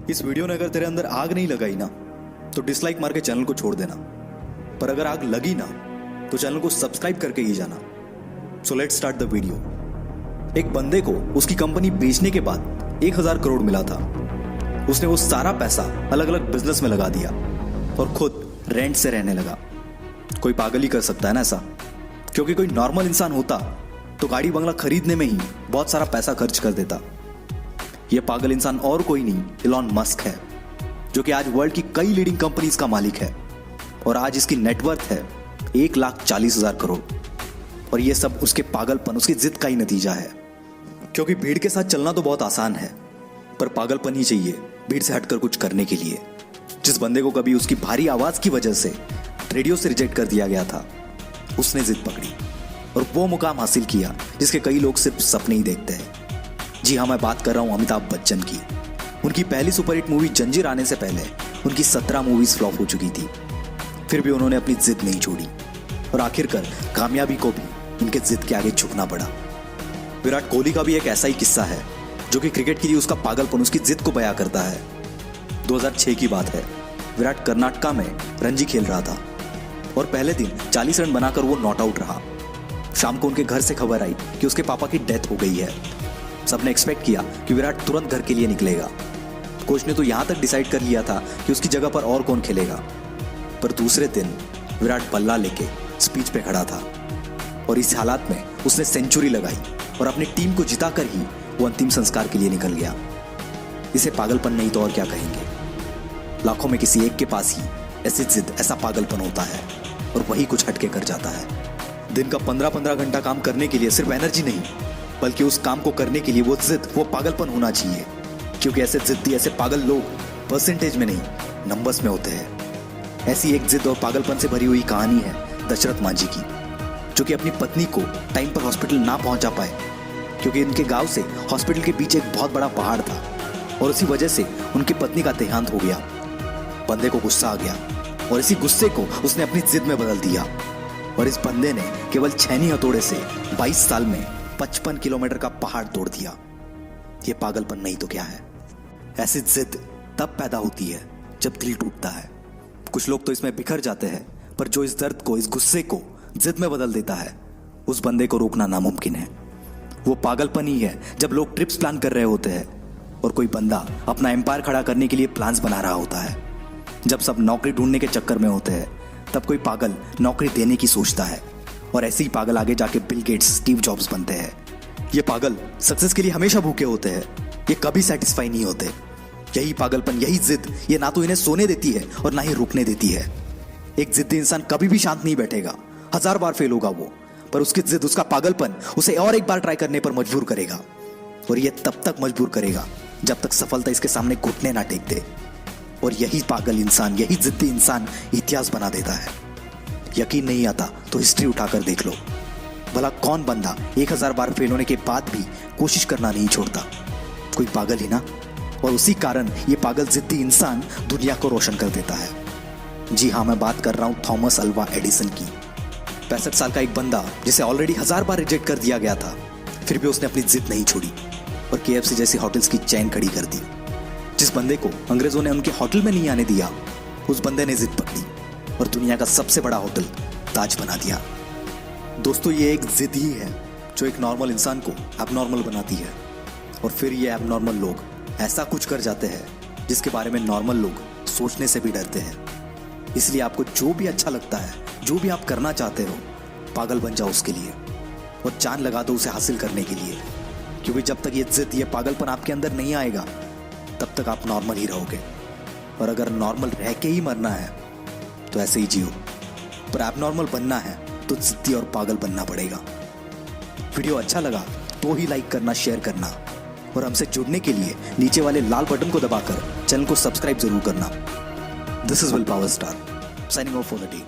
इस वीडियो ने अगर तेरे अंदर आग नहीं लगाई ना तो डिसलाइक मार के चैनल को छोड़ देना, पर अगर आग लगी ना तो चैनल को सब्सक्राइब करके ही जाना। So let's start the video. एक बंदे को उसकी कंपनी बेचने के बाद 1000 करोड़ मिला था। उसने वो सारा पैसा अलग अलग बिजनेस में लगा दिया और खुद रेंट से रहने लगा। कोई पागल ही कर सकता है ना ऐसा, क्योंकि कोई नॉर्मल इंसान होता तो गाड़ी बंगला खरीदने में ही बहुत सारा पैसा खर्च कर देता। यह पागल इंसान और कोई नहीं, इलॉन मस्क है, जो कि आज वर्ल्ड की कई लीडिंग कंपनीज का मालिक है और आज इसकी नेटवर्थ है 1,40,000 करोड़। और यह सब उसके पागलपन, उसकी जिद का ही नतीजा है। क्योंकि भीड़ के साथ चलना तो बहुत आसान है, पर पागलपन ही चाहिए भीड़ से हटकर कुछ करने के लिए। जिस बंदे को कभी उसकी भारी आवाज की वजह से रेडियो से रिजेक्ट कर दिया गया था, उसने जिद पकड़ी और वो मुकाम हासिल किया जिसके कई लोग सिर्फ सपने ही देखते हैं। जी हाँ, मैं बात कर रहा हूं अमिताभ बच्चन की। उनकी पहली सुपरहिट मूवी जंजीर आने से पहले उनकी 17 मूवीज फ्लॉप हो चुकी थी, फिर भी उन्होंने अपनी जिद नहीं छोड़ी और आखिरकार कामयाबी को भी उनके जिद के आगे झुकना पड़ा। विराट कोहली का भी एक ऐसा ही किस्सा है, जो कि क्रिकेट के लिए उसका पागलपन, उसकी जिद को बयां करता है। 2006 की बात है। विराट कर्नाटका में रणजी खेल रहा था और पहले दिन 40 रन बनाकर वो नॉट आउट रहा। शाम को उनके घर से खबर आई कि उसके पापा की डेथ हो गई है। सबने एक्सपेक्ट किया कि विराट तुरंत घर के लिए निकलेगा। कोच ने तो यहां तक डिसाइड कर लिया था कि उसकी जगह पर और कौन खेलेगा, पर दूसरे दिन विराट बल्ला लेके स्पीच पे खड़ा था और इस हालात में उसने सेंचुरी लगाई और अपनी टीम को जिताकर ही वो अंतिम संस्कार के लिए निकल गया। इसे पागलपन नहीं तो और क्या कहेंगे। लाखों में किसी एक के पास ही ऐसी जिद, ऐसा पागलपन होता है और वही कुछ हटके कर जाता है। दिन का 15-15 घंटा काम करने के लिए सिर्फ एनर्जी नहीं, बल्कि उस काम को करने के लिए वो जिद, वो पागलपन होना चाहिए। क्योंकि ऐसे जिद्दी, ऐसे पागल लोग परसेंटेज में नहीं, नंबर्स में होते हैं। ऐसी एक जिद और पागलपन से भरी हुई कहानी है दशरथ मांझी की, जो कि अपनी पत्नी को टाइम पर हॉस्पिटल ना पहुंचा पाए, क्योंकि इनके गांव से हॉस्पिटल के पीछे एक बहुत बड़ा पहाड़ था और उसी वजह से उनकी पत्नी का देहांत हो गया। बंदे को गुस्सा आ गया और इसी गुस्से को उसने अपनी जिद में बदल दिया और इस बंदे ने केवल छेनी हथौड़े से 22 साल में 55 किलोमीटर का पहाड़ तोड़ दिया। यह पागलपन नहीं तो क्या है। ऐसी जिद तब पैदा होती है जब दिल टूटता है। कुछ लोग तो इसमें बिखर जाते हैं, पर जो इस दर्द को, इस गुस्से को जिद में बदल देता है, उस बंदे को रोकना नामुमकिन है। वो पागलपन ही है जब लोग ट्रिप्स प्लान कर रहे होते हैं और कोई बंदा अपना एम्पायर खड़ा करने के लिए प्लान्स बना रहा होता है। जब सब नौकरी ढूंढने के चक्कर में होते हैं, तब कोई पागल नौकरी देने की सोचता है और ऐसे ही पागल आगे जाके बिल गेट्स, स्टीव जॉब्स बनते हैं। ये पागल सक्सेस के लिए हमेशा भूखे होते हैं, ये कभी सेटिस्फाई नहीं होते। यही पागलपन, यही जिद, ये ना तो इन्हें सोने देती है और ना ही रुकने देती है। एक जिद्दी इंसान कभी भी शांत नहीं बैठेगा, 1000 बार फेल होगा वो, पर उसकी जिद, उसका पागलपन उसे और एक बार ट्राई करने पर मजबूर करेगा। और ये तब तक मजबूर करेगा जब तक सफलता इसके सामने घुटने ना टेक दे। और यही पागल इंसान, यही जिद्दी इंसान इतिहास बना देता है। यकीन नहीं आता तो हिस्ट्री उठाकर देख लो, भला कौन बंदा 1000 बार फेल होने के बाद भी कोशिश करना नहीं छोड़ता। कोई पागल ही ना। और उसी कारण ये पागल जिद्दी इंसान दुनिया को रोशन कर देता है। जी हाँ, मैं बात कर रहा हूं थॉमस अल्वा एडिसन की। 65 साल का एक बंदा जिसे ऑलरेडी 1000 बार रिजेक्ट कर दिया गया था, फिर भी उसने अपनी जिद नहीं छोड़ी और KFC जैसी होटल्स की चेन खड़ी कर दी। जिस बंदे को अंग्रेजों ने उनके होटल में नहीं आने दिया, उस बंदे ने जिद पकड़ी और दुनिया का सबसे बड़ा होटल ताज बना दिया। दोस्तों, ये एक जिद ही है जो एक नॉर्मल इंसान को एबनॉर्मल बनाती है और फिर ये एबनॉर्मल लोग ऐसा कुछ कर जाते हैं जिसके बारे में नॉर्मल लोग सोचने से भी डरते हैं। इसलिए आपको जो भी अच्छा लगता है, जो भी आप करना चाहते हो, पागल बन जाओ उसके लिए और जान लगा दो उसे हासिल करने के लिए। क्योंकि जब तक ये जिद, ये पागलपन आपके अंदर नहीं आएगा, तब तक आप नॉर्मल ही रहोगे। और अगर नॉर्मल रह के ही मरना है तो ऐसे ही जियो, पर एबनॉर्मल बनना है तो जिद्दी और पागल बनना पड़ेगा। वीडियो अच्छा लगा तो ही लाइक करना, शेयर करना और हमसे जुड़ने के लिए नीचे वाले लाल बटन को दबाकर चैनल को सब्सक्राइब जरूर करना। This is will power star signing off for the day.